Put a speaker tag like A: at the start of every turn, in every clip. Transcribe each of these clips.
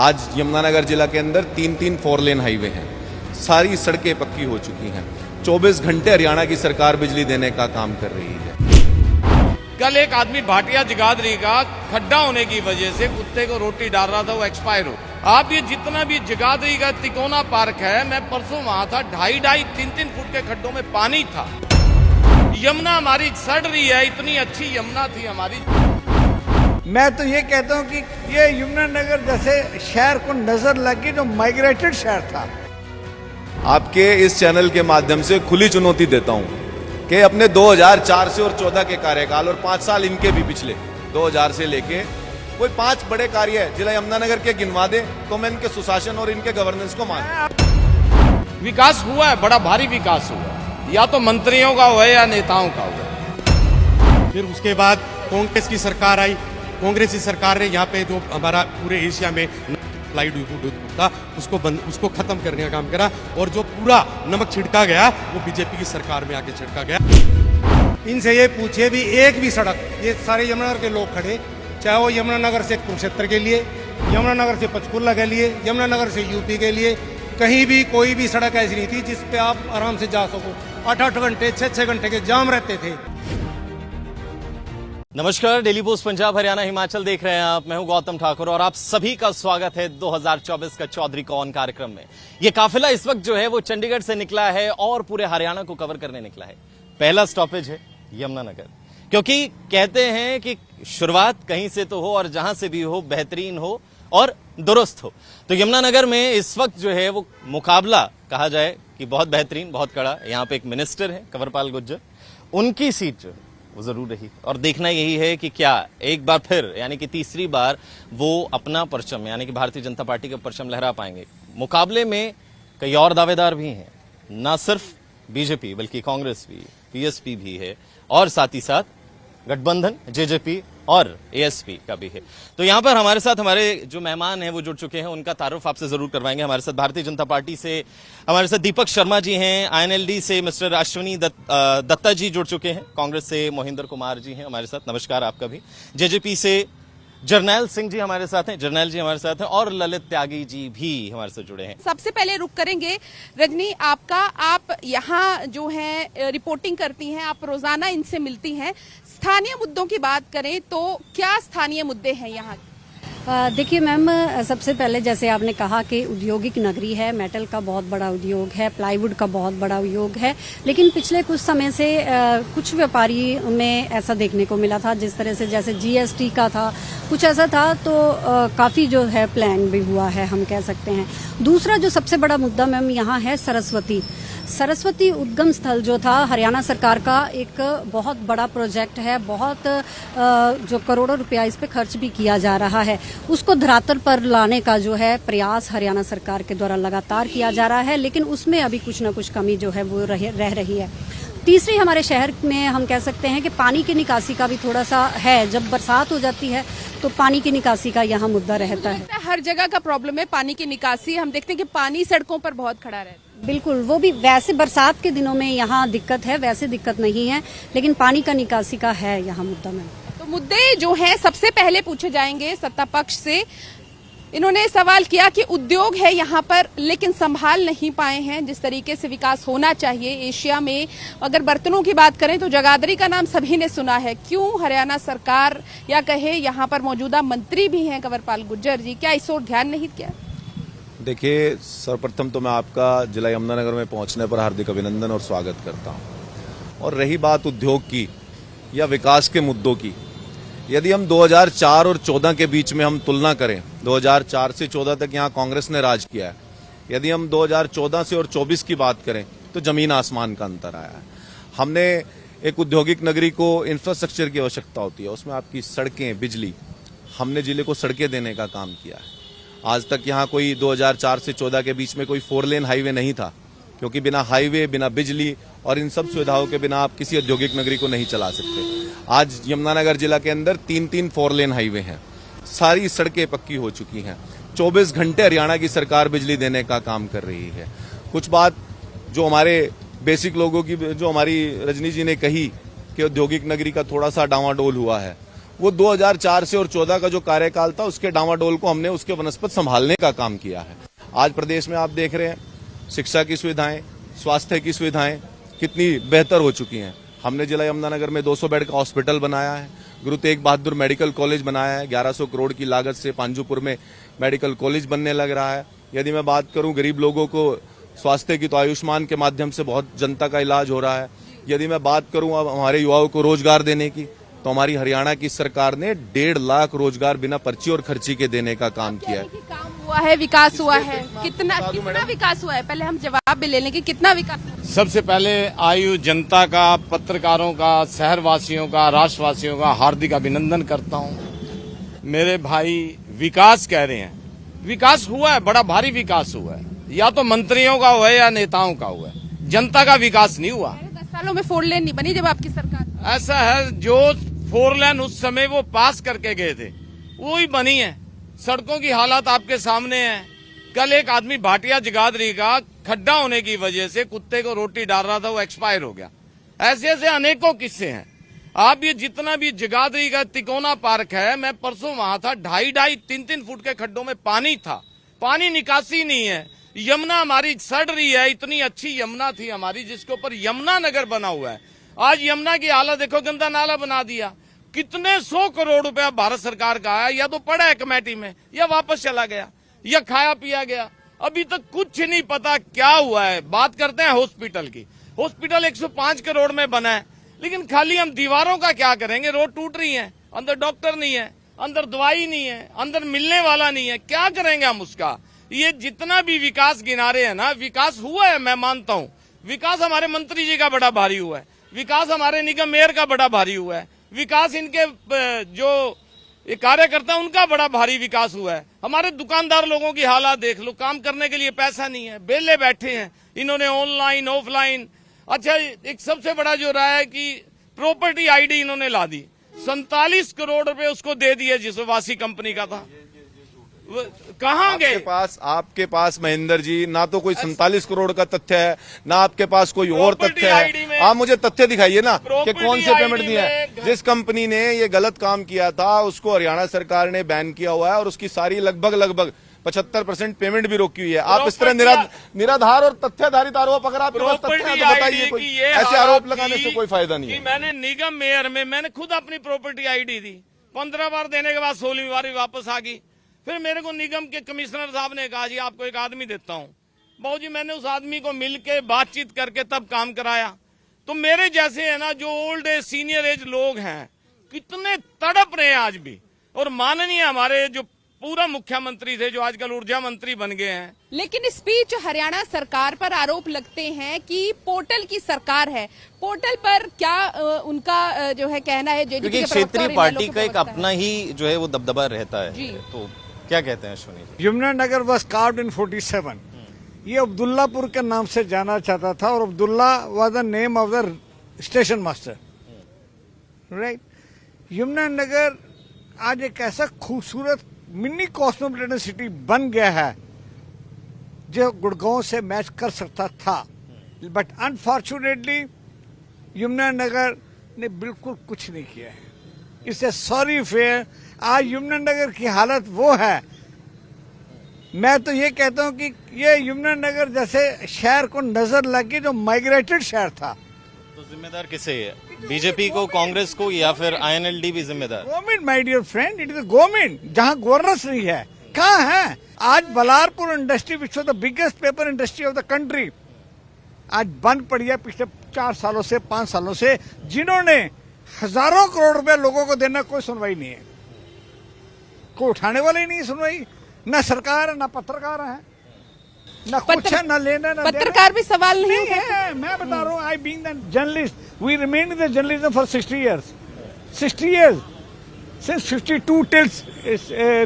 A: आज यमुनानगर जिला के अंदर 3 4 लेन हाईवे हैं, सारी सड़कें पक्की हो चुकी हैं। 24 घंटे हरियाणा की सरकार बिजली देने का काम कर रही है।
B: कल एक आदमी भाटिया जगाधरी का खड्डा होने की वजह से कुत्ते को रोटी डाल रहा था, वो एक्सपायर हो। आप ये जितना भी जगाधरी का तिकोना पार्क है, मैं परसों वहां था, 2.5 3 फुट के खड्डों में पानी था। यमुना हमारी सड़ रही है, इतनी अच्छी यमुना थी हमारी।
C: मैं तो ये कहता हूँ कि ये यमुनानगर जैसे शहर को नजर लगी जो माइग्रेटेड शहर था।
A: आपके इस चैनल के माध्यम से खुली चुनौती देता हूं कि अपने 2004 से और 14 के कार्यकाल और 5 साल इनके भी पिछले 2000 से लेके कोई 5 बड़े कार्य जिला यमुनानगर के गिनवा दे तो मैं इनके सुशासन और इनके गवर्नेंस को मानूं।
B: विकास हुआ है, बड़ा भारी विकास हुआ है, या तो मंत्रियों का हुआ है या नेताओं का हुआ है।
D: फिर उसके बाद कांग्रेस की सरकार आई। कांग्रेस की सरकार ने यहाँ पे जो हमारा पूरे एशिया में प्लाईवुड था उसको खत्म करने का काम करा, और जो पूरा नमक छिड़का गया वो बीजेपी की सरकार में आके छिड़का गया।
E: इनसे ये पूछे भी एक भी सड़क, ये सारे यमुनानगर के लोग खड़े, चाहे वो यमुनानगर से कुरुक्षेत्र के लिए, यमुनानगर से पंचकुला के लिए, यमुनानगर से यूपी के लिए, कहीं भी कोई भी सड़क ऐसी नहीं थी जिस पे आप आराम से जा सको। 8-8 घंटे 6-6 घंटे के जाम रहते थे।
F: नमस्कार, डेली पोस्ट पंजाब हरियाणा हिमाचल देख रहे हैं आप। मैं हूं गौतम ठाकुर और आप सभी का स्वागत है 2024 का चौधरी कौन कार्यक्रम में। यह काफिला इस वक्त जो है वो चंडीगढ़ से निकला है और पूरे हरियाणा को कवर करने निकला है। पहला स्टॉपेज है यमुनानगर, क्योंकि कहते हैं कि शुरुआत कहीं से तो हो और जहां से भी हो बेहतरीन हो और दुरुस्त हो। तो यमुनानगर में इस वक्त जो है वो मुकाबला कहा जाए कि बहुत बेहतरीन, बहुत कड़ा। यहाँ पे एक मिनिस्टर है कंवरपाल गुर्जर, उनकी सीट जो है वो जरूर रही, और देखना यही है कि क्या एक बार फिर यानी कि तीसरी बार वो अपना परचम यानी कि भारतीय जनता पार्टी का परचम लहरा पाएंगे। मुकाबले में कई और दावेदार भी हैं, ना सिर्फ बीजेपी बल्कि कांग्रेस भी, पीएसपी भी है, और साथ ही साथ गठबंधन जेजेपी और एएसपी का भी है। तो यहां पर हमारे साथ हमारे जो मेहमान हैं वो जुड़ चुके हैं, उनका तारुफ आपसे जरूर करवाएंगे। हमारे साथ भारतीय जनता पार्टी से हमारे साथ दीपक शर्मा जी हैं, आईएनएलडी से मिस्टर अश्विनी दत्ता जी जुड़ चुके हैं, कांग्रेस से मोहिंदर कुमार जी हैं हमारे साथ, नमस्कार आपका भी। जेजेपी से जरनैल सिंह जी हमारे साथ हैं, जरनैल जी हमारे साथ हैं, और ललित त्यागी जी भी हमारे साथ जुड़े हैं।
G: सबसे पहले रुक करेंगे रजनी आपका, आप यहाँ जो है रिपोर्टिंग करती हैं, आप रोजाना इनसे मिलती हैं। स्थानीय मुद्दों की बात करें तो क्या स्थानीय मुद्दे हैं यहाँ?
H: देखिए मैम, सबसे पहले जैसे आपने कहा कि औद्योगिक नगरी है, मेटल का बहुत बड़ा उद्योग है, प्लाईवुड का बहुत बड़ा उद्योग है, लेकिन पिछले कुछ समय से कुछ व्यापारी में ऐसा देखने को मिला था, जिस तरह से जैसे जीएसटी का था, कुछ ऐसा था, तो काफ़ी जो है प्लान भी हुआ है, हम कह सकते हैं। दूसरा जो सबसे बड़ा मुद्दा मैम यहाँ है सरस्वती उद्गम स्थल जो था, हरियाणा सरकार का एक बहुत बड़ा प्रोजेक्ट है, बहुत जो करोड़ों रुपया इस पे खर्च भी किया जा रहा है, उसको धरातल पर लाने का जो है प्रयास हरियाणा सरकार के द्वारा लगातार किया जा रहा है, लेकिन उसमें अभी कुछ न कुछ कमी जो है वो रह रही है। तीसरी, हमारे शहर में हम कह सकते हैं कि पानी की निकासी का भी थोड़ा सा है। जब बरसात हो जाती है तो पानी की निकासी का यहाँ मुद्दा रहता है।
G: हर जगह का प्रॉब्लम है पानी की निकासी। हम देखते हैं कि पानी सड़कों पर बहुत खड़ा रहता है।
H: बिल्कुल, वो भी वैसे बरसात के दिनों में यहाँ दिक्कत है, वैसे दिक्कत नहीं है, लेकिन पानी का निकासी का है यहाँ मुद्दा में।
G: तो मुद्दे जो हैं सबसे पहले पूछे जाएंगे सत्ता पक्ष से। इन्होंने सवाल किया कि उद्योग है यहाँ पर लेकिन संभाल नहीं पाए हैं जिस तरीके से विकास होना चाहिए एशिया में। अगर बर्तनों की बात करें तो जगाधरी का नाम सभी ने सुना है, क्यों हरियाणा सरकार या कहे यहाँ पर मौजूदा मंत्री भी हैं कंवरपाल गुर्जर जी, क्या इस ओर ध्यान नहीं किया?
A: देखिए, सर्वप्रथम तो मैं आपका जिला यमुनानगर में पहुंचने पर हार्दिक अभिनंदन और स्वागत करता हूं। और रही बात उद्योग की या विकास के मुद्दों की, यदि हम 2004 और 14 के बीच में हम तुलना करें, 2004 से 14 तक यहाँ कांग्रेस ने राज किया है। यदि हम 2014 से और 24 की बात करें तो जमीन आसमान का अंतर आया है। हमने एक औद्योगिक नगरी को इंफ्रास्ट्रक्चर की आवश्यकता होती है, उसमें आपकी सड़कें, बिजली, हमने जिले को सड़कें देने का काम किया है। आज तक यहाँ कोई 2004 से 14 के बीच में कोई 4 लेन हाईवे नहीं था, क्योंकि बिना हाईवे, बिना बिजली और इन सब सुविधाओं के बिना आप किसी औद्योगिक नगरी को नहीं चला सकते। आज यमुनानगर जिला के अंदर 3 4 लेन हाईवे हैं, सारी सड़कें पक्की हो चुकी हैं। 24 घंटे हरियाणा की सरकार बिजली देने का काम कर रही है। कुछ बात जो हमारे बेसिक लोगों की, जो हमारी रजनी जी ने कही कि औद्योगिक नगरी का थोड़ा सा डावाडोल हुआ है, वो 2004 से और 14 का जो कार्यकाल था उसके डामाडोल को हमने उसके वनस्पत संभालने का काम किया है। आज प्रदेश में आप देख रहे हैं शिक्षा की सुविधाएं, स्वास्थ्य की सुविधाएं कितनी बेहतर हो चुकी हैं। हमने जिला यमुनानगर में 200 बेड का हॉस्पिटल बनाया है, गुरु तेग बहादुर मेडिकल कॉलेज बनाया है, 1100 करोड़ की लागत से पांजुपुर में मेडिकल कॉलेज बनने लग रहा है। यदि मैं बात करूं गरीब लोगों को स्वास्थ्य की, तो आयुष्मान के माध्यम से बहुत जनता का इलाज हो रहा है। यदि मैं बात करूं अब हमारे युवाओं को रोजगार देने की, तो हमारी हरियाणा की सरकार ने 1.5 लाख रोजगार बिना पर्ची और खर्ची के देने का काम किया है।
G: काम हुआ है, विकास हुआ है, कितना विकास हुआ है? पहले हम जवाब भी ले लें कि कितना विकास हुआ है?
B: सबसे पहले आयु जनता का, पत्रकारों का, शहरवासियों का, राष्ट्रवासियों का हार्दिक अभिनंदन करता हूं। मेरे भाई विकास कह रहे हैं, विकास हुआ है, बड़ा भारी विकास हुआ है, या तो मंत्रियों का हुआ है या नेताओं का हुआ है, जनता का विकास नहीं हुआ।
G: 10 सालों में 4 लेन नहीं बनी जब आपकी सरकार।
B: ऐसा है, जो 4 लेन उस समय वो पास करके गए थे वो ही बनी है। सड़कों की हालत आपके सामने है। कल एक आदमी भाटिया जगाधरी का खड्डा होने की वजह से कुत्ते को रोटी डाल रहा था, वो एक्सपायर हो गया। ऐसे ऐसे अनेकों किस्से हैं। आप ये जितना भी जगाधरी का तिकोना पार्क है, मैं परसों वहां था, 2.5 3 फुट के खड्डों में पानी था, पानी निकासी नहीं है। यमुना हमारी सड़ रही है, इतनी अच्छी यमुना थी हमारी जिसके ऊपर यमुना नगर बना हुआ है। आज यमुना की हालत देखो, गंदा नाला बना दिया। कितने 100 करोड़ रुपया भारत सरकार का आया, या तो पड़ा है कमेटी में या वापस चला गया या खाया पिया गया। अभी तक कुछ नहीं पता क्या हुआ है। बात करते हैं हॉस्पिटल की, हॉस्पिटल 105 करोड़ में बना है, लेकिन खाली हम दीवारों का क्या करेंगे? रोड टूट रही है, अंदर डॉक्टर नहीं है, अंदर दवाई नहीं है, अंदर मिलने वाला नहीं है, क्या करेंगे हम उसका? ये जितना भी विकास गिना रहे हैं ना, विकास हुआ है, मैं मानता हूँ। विकास हमारे मंत्री जी का बड़ा भारी हुआ है, विकास हमारे निगम मेयर का बड़ा भारी हुआ है, विकास इनके जो ये कार्यकर्ता उनका बड़ा भारी विकास हुआ है। हमारे दुकानदार लोगों की हालत देख लो, काम करने के लिए पैसा नहीं है, बेले बैठे हैं। इन्होंने ऑनलाइन ऑफलाइन, अच्छा एक सबसे बड़ा जो रहा है कि प्रॉपर्टी आईडी इन्होंने ला दी, 47 करोड़ रुपए उसको दे दिए जिसमें वासी कंपनी का था। कहाँ गए?
A: आपके पास महेंद्र जी ना तो कोई 47 करोड़ का तथ्य है, ना आपके पास कोई और तथ्य है। आप मुझे तथ्य दिखाइए ना कि कौन से पेमेंट दिए हैं। जिस कंपनी ने ये गलत काम किया था उसको हरियाणा सरकार ने बैन किया हुआ है और उसकी सारी लगभग 75% पेमेंट भी रोकी हुई है। आप इस तरह निराधार और तथ्याधारित आरोप, अगर आपके पास तथ्य है तो बताइए। कोई ऐसे आरोप लगाने से कोई फायदा नहीं है।
B: मैंने निगम मेयर में मैंने खुद अपनी प्रॉपर्टी आईडी दी, 15 बार देने के बाद 16वीं बार भी वापस आ गई। फिर मेरे को निगम के कमिश्नर साहब ने कहा, जी आपको एक आदमी देता हूं। बाबू जी, मैंने उस आदमी को मिलके बातचीत करके तब काम कराया। तो मेरे जैसे है ना, जो ओल्ड एज सीनियर एज लोग हैं, कितने तड़प रहे हैं आज भी। और माननीय हमारे जो पूरा मुख्यमंत्री थे, जो आजकल ऊर्जा मंत्री बन गए हैं।
G: लेकिन इस बीच हरियाणा सरकार पर आरोप लगते हैं कि पोर्टल की सरकार है। पोर्टल पर क्या उनका जो है कहना है?
F: क्योंकि क्षेत्रीय पार्टी का एक अपना ही जो है वो दबदबा रहता है, तो क्या कहते हैं Ashwini ji?
C: Yamunanagar was carved in 47। ये अब्दुल्लापुर के नाम से जाना चाहता था और Abdullah was the name of the station master, right. Yamunanagar आज एक ऐसा खूबसूरत मिनी कॉस्मोपॉलिटन सिटी बन गया है जो गुड़गांव से मैच कर सकता था, बट अनफॉर्चुनेटली यमुनानगर ने बिल्कुल कुछ नहीं किया है। इससे सॉरी फेयर। आज यमुनानगर की हालत वो है, मैं तो ये कहता हूँ कि ये यमुनानगर जैसे शहर को नजर लगी जो माइग्रेटेड शहर था।
F: तो जिम्मेदार किसे है? बीजेपी को, कांग्रेस को, या फिर आईएनएलडी भी जिम्मेदार?
C: Government my dear friend, it is the government. जहाँ गवर्नेंस नहीं है, कहाँ है? आज Ballarpur industry which was the biggest paper industry of the country, आज बंद पड़ी है पिछले 4 सालों से, 5 सालों से, जिन्होंने हजारों करोड़ रुपए लोगों को देना, कोई सुनवाई नहीं है, कोई उठाने वाले ही नहीं सुनवाई। न सरकार है, न पत्रकार है, न कुछ है, न लेना न
G: पत्रकार भी सवाल नहीं
C: है। मैं बता रहा हूँ, I being the journalist, we remain in the journalism for 60 years, 60 years, since 52 till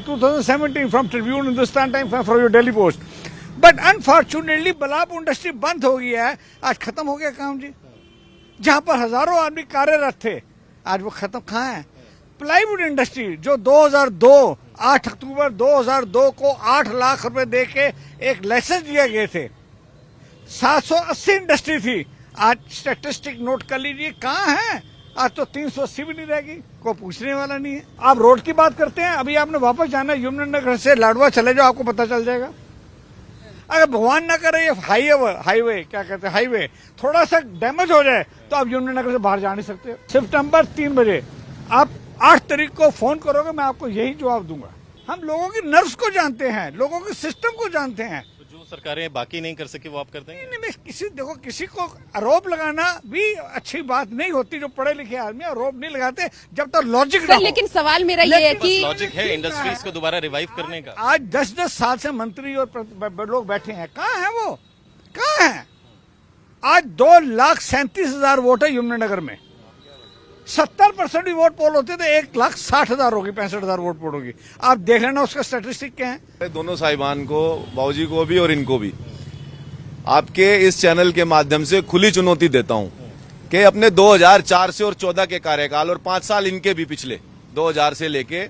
C: 2017 from Tribune, Hindustan Times, from your Delhi Post. But unfortunately Ballarpur industry बंद हो गई है। आज खत्म हो गया काम जी। जहां पर हजारों आदमी कार्यरत थे, आज वो खत्म कहाँ है? प्लाईवुड इंडस्ट्री जो 2002 8 अक्टूबर 2002 को 8 लाख रुपए दे के एक लाइसेंस दिए गए थे, 780 इंडस्ट्री थी। आज स्टैटिस्टिक नोट कर लीजिए, कहाँ है? आज तो 380 भी नहीं रहेगी, कोई पूछने वाला नहीं है। आप रोड की बात करते हैं, अभी आपने वापस जाना है यमुनानगर से लाडवा चले जाओ, आपको पता चल जाएगा। अगर भगवान ना करे ये हाईवे क्या कहते हैं हाईवे थोड़ा सा डैमेज हो जाए तो आप यमुनानगर से बाहर जा नहीं सकते। सितंबर 3 बजे आप 8 तारीख को फोन करोगे, मैं आपको यही जवाब दूंगा। हम लोगों की नर्व्स को जानते हैं, लोगों के सिस्टम को जानते हैं।
F: तो जो सरकारें बाकी नहीं कर सकी वो आप कर देंगे?
C: नहीं, किसी को आरोप लगाना भी अच्छी बात नहीं होती। जो पढ़े लिखे आदमी आरोप नहीं लगाते जब तक लॉजिक ना हो।
G: लेकिन सवाल मेरा ये है कि
F: लॉजिक है इंडस्ट्रीज को दोबारा रिवाइव करने का।
C: आज 10-10 साल से मंत्री और लोग बैठे हैं, कहाँ है वो, कहाँ है? आज 2,37,000 वोट है यमुनानगर में। 70% भी वोट पोल होते तो 1,60,000 होगी, 65,000 वोट पोल होगी। आप देख लेना उसका स्टैटिस्टिक क्या है।
A: दोनों साहिबान को, बाबूजी को भी और इनको भी आपके इस चैनल के माध्यम से खुली चुनौती देता हूं कि अपने 2004 से और 14 के कार्यकाल और 5 साल इनके भी पिछले 2000 से लेके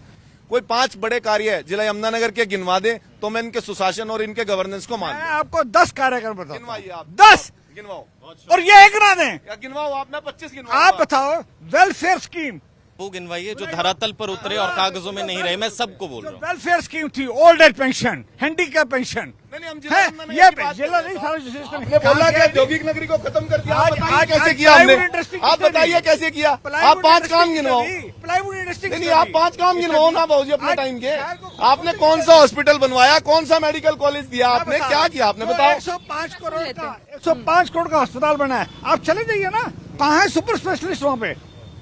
A: कोई 5 बड़े कार्य जिला यमुनानगर के गिनवा दे तो मैं इनके सुशासन और इनके गवर्नेंस को
C: मैं
A: मानता
C: आपको 10 कार्यक्रम बताऊं।
A: गिनवाइए आप।
C: 10
A: गिनवाओ
C: और ये एक ना दें।
A: या गिनवाओ आप, मैं 25 गिनवाओ।
C: आप बताओ वेलफेयर स्कीम,
F: वो गिनवाइए जो धरातल पर उतरे और कागजों में नहीं रहे। मैं सबको बोल रहा हूँ।
C: वेलफेयर स्कीम थी, old age pension, handicap pension
A: नहीं, हम
C: है, ये जिला नहीं सारा सिस्टम
A: हमने बोला कि औद्योगिक नगरी को खत्म कर दिया।
C: आज-
A: बताइए
C: आज-
A: कैसे
C: आज
A: किया हमने,
C: प्लाईवुड इंडस्ट्री
A: आप
C: किसने
A: बताइए
C: दी?
A: कैसे किया। आप
C: प्लाईवुड
A: 5 काम
C: इंडस्ट्री
A: गिनवाओ।
C: किसने दी? प्लाईवुड इंडस्ट्री
A: नहीं,
C: किसने
A: आप
C: दी?
A: 5 काम गिनवाओ ना बाबूजी अपने
C: आज
A: टाइम के।
C: शहर को
A: आपने कौन सा हॉस्पिटल बनवाया, कौन सा मेडिकल कॉलेज दिया आपने, क्या किया आपने, बताओ।
C: 105 करोड़ का अस्पताल बना है। आप चले जाइए ना, कहाँ है सुपर स्पेशलिस्ट वहाँ पे,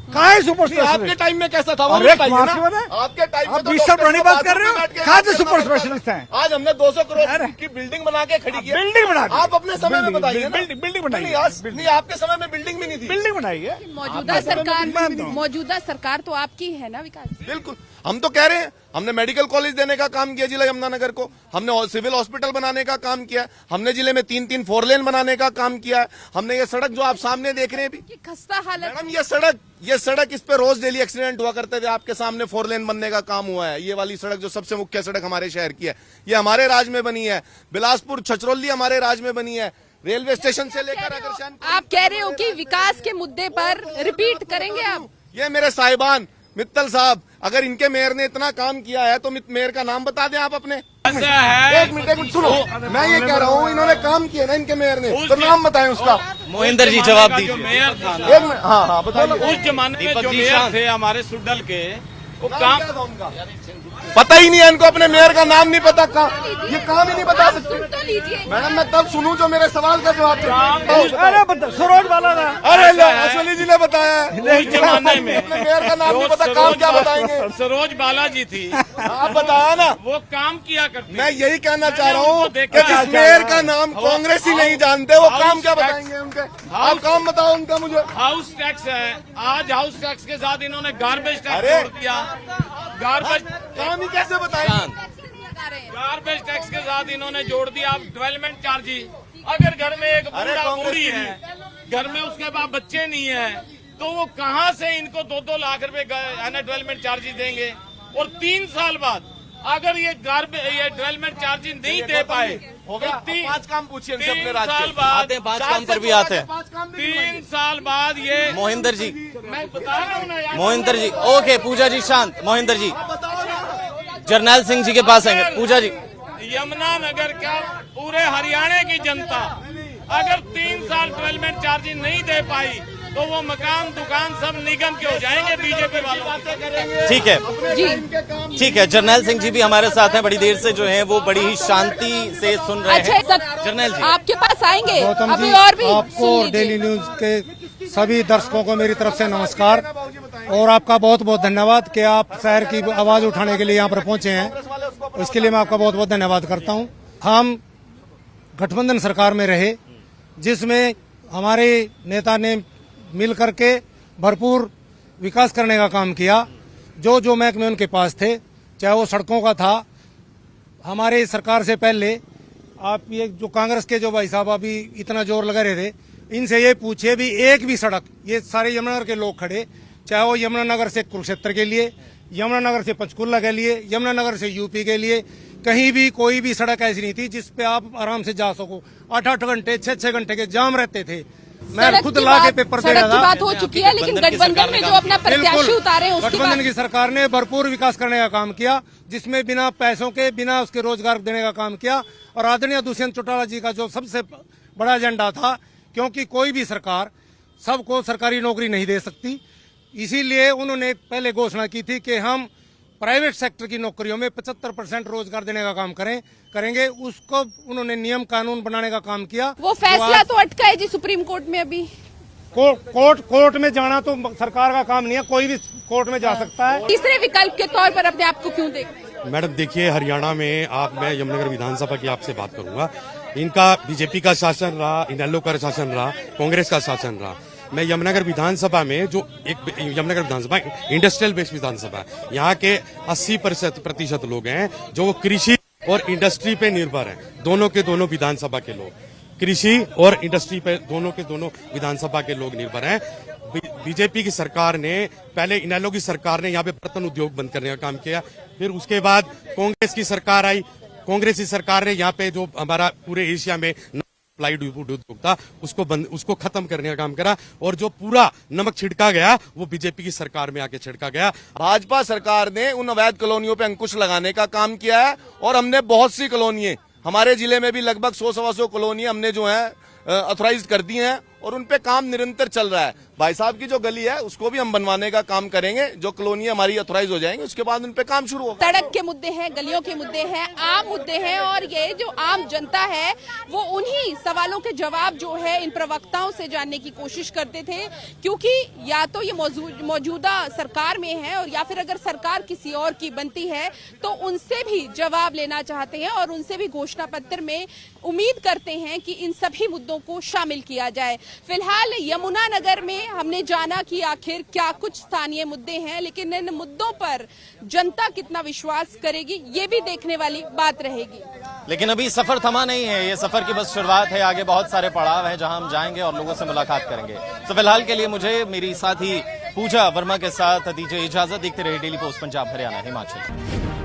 C: कहाँ है सुपर
A: नहीं, आपके
C: स्पेशलिस्ट?
A: टाइम में कैसा था वो
C: अरे
A: बताइए
C: कमाल
A: ना।
C: की बात है।
A: आपके टाइम में
C: आप
A: तो
C: 20 साल पुरानी बात कर रहे हो,
A: बैठ के
C: कहाँ से
A: बात
C: सुपर
A: करना पड़ता
C: स्पेशलिस्ट हैं?
A: आज हमने 200
C: अरे।
A: करोड़ की बिल्डिंग बना के खड़ी की है।
C: बिल्डिंग बना दी।
A: आप अपने समय में
C: बिल्डिंग-
A: बताइए ना।
C: बिल्डिंग बनाई
A: नहीं,
C: है।
A: आज नहीं, आपके समय में बिल्डिंग भी नहीं थी।
C: बिल्डिंग बनाई है।
G: मौजूदा सरकार तो आपकी है ना विकास?
A: बिल्कुल, हम तो कह रहे हैं हमने मेडिकल कॉलेज देने का काम किया जिला यमुनानगर को, हमने सिविल हॉस्पिटल बनाने का काम किया, हमने जिले में 3-3 4 लेन बनाने का काम किया है, हमने ये सड़क जो आप सामने देख रहे हैं भी,
G: कि खस्ता हालत
A: मैडम ये सड़क इस पे रोज डेली एक्सीडेंट हुआ करते थे। आपके सामने 4 लेन बनने का काम हुआ है। ये वाली सड़क जो सबसे मुख्य सड़क हमारे शहर की है, ये हमारे राज में बनी है। बिलासपुर छछरौली हमारे राज में बनी है। रेलवे स्टेशन से लेकर अग्रसेन,
G: आप कह रहे हो कि विकास के मुद्दे पर रिपीट करेंगे आप?
A: ये मेरे साहिबान मित्तल साहब, अगर इनके मेयर ने इतना काम किया है तो मेयर का नाम बता दें आप अपने।
B: ऐसा है।
A: एक मिनट सुनो, मैं ये कह रहा हूँ इन्होंने काम किया ना इनके मेयर ने, तो नाम बताएं उसका।
F: मोहिंदर जी जवाब
B: जो
F: दीजिए।
B: मेयर था ना,
A: एक मिनट, हाँ बताओ ना।
B: उस जमाने में
F: दीपक
B: जो
F: जी
B: मेयर
F: शांत।
B: थे हमारे सुडल के, वो
A: नाम
B: काम
A: क्या था उनका? पता ही नहीं है इनको, अपने मेयर का नाम नहीं पता। ये काम ही नहीं बता सकते।
G: सुन तो लीजिए।
A: मैडम मैं तब सुनूं जो मेरे सवाल का जवाब दे।
C: अरे बता, सरोज वाला ना।
A: अरे अश्वनी जी ने बताया है।
B: उस जमाने में
A: अपने मेयर का नाम नहीं पता, काम क्या बताएंगे?
B: सरोज बालाजी थी,
A: आप बताया ना।
B: वो काम किया करती।
A: मैं यही कहना चाह रहा हूँ
B: उनको
A: कि
B: देखा
A: जिस
B: है।
A: मेयर का नाम कांग्रेस ही नहीं जानते, वो काम क्या
B: हाउस
A: बताएंगे उनके? आप काम बताओ उनका मुझे।
B: हाउस टैक्स है, आज हाउस टैक्स के साथ इन्होंने गार्बेज टैक्स
A: अरे।
B: जोड़ दिया। गार्बेज
A: काम ही कैसे बताएंगे?
B: गार्बेज टैक्स के साथ इन्होंने जोड़ दिया अब डेवलपमेंट चार्जेस। अगर घर में एक
A: अरे
B: बूढ़ा
A: कांग्रेस
B: बूढ़ी
A: की
B: है, घर में उसके बाद बच्चे नहीं है, तो वो कहाँ से इनको 2-2 लाख रुपए डेवलपमेंट चार्जेस देंगे? और 3 साल बाद अगर ये डेवलपमेंट चार्जेस नहीं दे पाए,
A: हो गया। 5 काम पूछिए इनसे अपने
B: 3
A: राज्य
B: साल
A: के।
B: बाद,
F: आते हैं, 5 काम पर भी आते हैं।
A: 5 काम
B: 3 साल बाद ये
F: मोहिंदर जी,
B: मैं बता रहा हूँ ना यार।
F: मोहिंदर जी, ओके पूजा जी शांत। मोहिंदर जी, जरनैल सिंह जी के पास आएंगे। पूजा जी,
B: यमुनानगर का पूरे हरियाणा की जनता अगर 3 साल डेवलपमेंट चार्जेस नहीं दे पाई तो वो मकान दुकान सब निगम के हो जाएंगे बीजेपी वालों की।
F: ठीक है, ठीक है। जरनैल सिंह जी भी हमारे साथ हैं, बड़ी देर से जो है वो बड़ी ही शांति से सुन रहे हैं। जरनैल जी,
G: आपके पास आएंगे
E: गौतम
G: अभी
E: जी,
G: और भी
E: आपको
G: सुन लीजिए।
E: डेली न्यूज के सभी दर्शकों को मेरी तरफ से नमस्कार और आपका बहुत बहुत धन्यवाद कि आप शहर की आवाज उठाने के लिए यहाँ पर पहुंचे हैं। इसके लिए मैं आपका बहुत बहुत धन्यवाद करता हूँ। हम गठबंधन सरकार में रहे जिसमें हमारे नेता ने मिल करके भरपूर विकास करने का काम किया। जो महकमे उनके पास थे, चाहे वो सड़कों का था, हमारे सरकार से पहले आप ये जो कांग्रेस के जो भाई साहब अभी इतना जोर लगा रहे थे, इनसे ये पूछिए भी एक भी सड़क, ये सारे यमुनानगर के लोग खड़े, चाहे वो यमुनानगर से कुरुक्षेत्र के लिए, यमुनानगर से पंचकुला के लिए, यमुनानगर से यूपी के लिए, कहीं भी कोई भी सड़क ऐसी नहीं थी जिस पे आप आराम से जा सको। 8-8 घंटे 6-6 घंटे के जाम रहते थे। मैं
G: सड़क
E: खुद
G: की
E: ला के
G: बात-
E: पेपर दे
G: सड़क
E: रहा
G: की
E: था।
G: बात हो चुकी है, लेकिन गठबंधन में जो अपना प्रत्याशी उतारे हैं उसकी
E: गठबंधन
G: बात
E: की सरकार ने भरपूर विकास करने का काम किया, जिसमें बिना पैसों के, बिना उसके रोजगार देने का काम किया। और आदरणीय दुष्यंत चौटाला जी का जो सबसे बड़ा एजेंडा था, क्योंकि कोई भी सरकार सबको सरकारी नौकरी नहीं दे सकती, इसीलिए उन्होंने पहले घोषणा की थी कि हम प्राइवेट सेक्टर की नौकरियों में 75% रोजगार देने का काम करेंगे। उसको उन्होंने नियम कानून बनाने का काम किया।
G: वो फैसला तो अटका है जी सुप्रीम कोर्ट में अभी।
E: कोर्ट में जाना तो सरकार का काम नहीं है, कोई भी कोर्ट में जा सकता है।
G: तीसरे विकल्प के तौर पर अपने आप को क्यों देख?
D: मैडम देखिए, हरियाणा में मैं यमुनानगर विधानसभा की आपसे बात करूंगा। इनका बीजेपी का शासन रहा, इनेलो का शासन रहा, कांग्रेस का शासन रहा। मैं यमुनानगर विधानसभा में जो एक यमुनानगर विधानसभा इंडस्ट्रियल बेस्ड विधानसभा है, यहाँ के 80% लोग हैं जो कृषि और इंडस्ट्री पे निर्भर हैं। दोनों के दोनों विधानसभा के लोग कृषि और इंडस्ट्री पे दोनों के दोनों विधानसभा के लोग निर्भर हैं। बीजेपी की सरकार ने, पहले इनेलो की सरकार ने यहाँ पे बर्तन उद्योग बंद करने का काम किया, फिर उसके बाद कांग्रेस की सरकार आई। कांग्रेस की सरकार ने यहाँ पे जो हमारा पूरे एशिया में प्लाईवुड उद्योग था उसको खत्म करने का काम करा, और जो पूरा नमक छिड़का गया वो बीजेपी की सरकार में आके छिड़का गया।
A: भाजपा सरकार ने उन अवैध कॉलोनियों पे अंकुश लगाने का काम किया है और हमने बहुत सी कॉलोनियां, हमारे जिले में भी लगभग 100-125 कॉलोनी हमने जो है ऑथराइज कर दी हैं और उन पे काम निरंतर चल रहा है। भाई साहब की जो गली है उसको भी हम बनवाने का काम करेंगे। जो कॉलोनी हमारी ऑथराइज हो जाएंगे उसके बाद उन पे काम शुरू होगा।
G: सड़क के मुद्दे हैं, गलियों के मुद्दे हैं, आम मुद्दे हैं, और ये जो आम जनता है वो उन्हीं सवालों के जवाब जो है इन प्रवक्ताओं से जानने की कोशिश करते थे, क्योंकि या तो ये मौजूदा सरकार में है और या फिर अगर सरकार किसी और की बनती है तो उनसे भी जवाब लेना चाहते हैं और उनसे भी घोषणा पत्र में उम्मीद करते हैं कि इन सभी मुद्दों को शामिल किया जाए। फिलहाल यमुनानगर में हमने जाना कि आखिर क्या कुछ स्थानीय मुद्दे हैं, लेकिन इन मुद्दों पर जनता कितना विश्वास करेगी ये भी देखने वाली बात रहेगी।
F: लेकिन अभी सफर थमा नहीं है, ये सफर की बस शुरुआत है। आगे बहुत सारे पड़ाव हैं जहां हम जाएंगे और लोगों से मुलाकात करेंगे। तो फिलहाल के लिए मुझे मेरी साथी पूजा वर्मा के साथ दीजिए इजाजत। देखते रहिए डेली पोस्ट पंजाब हरियाणा हिमाचल।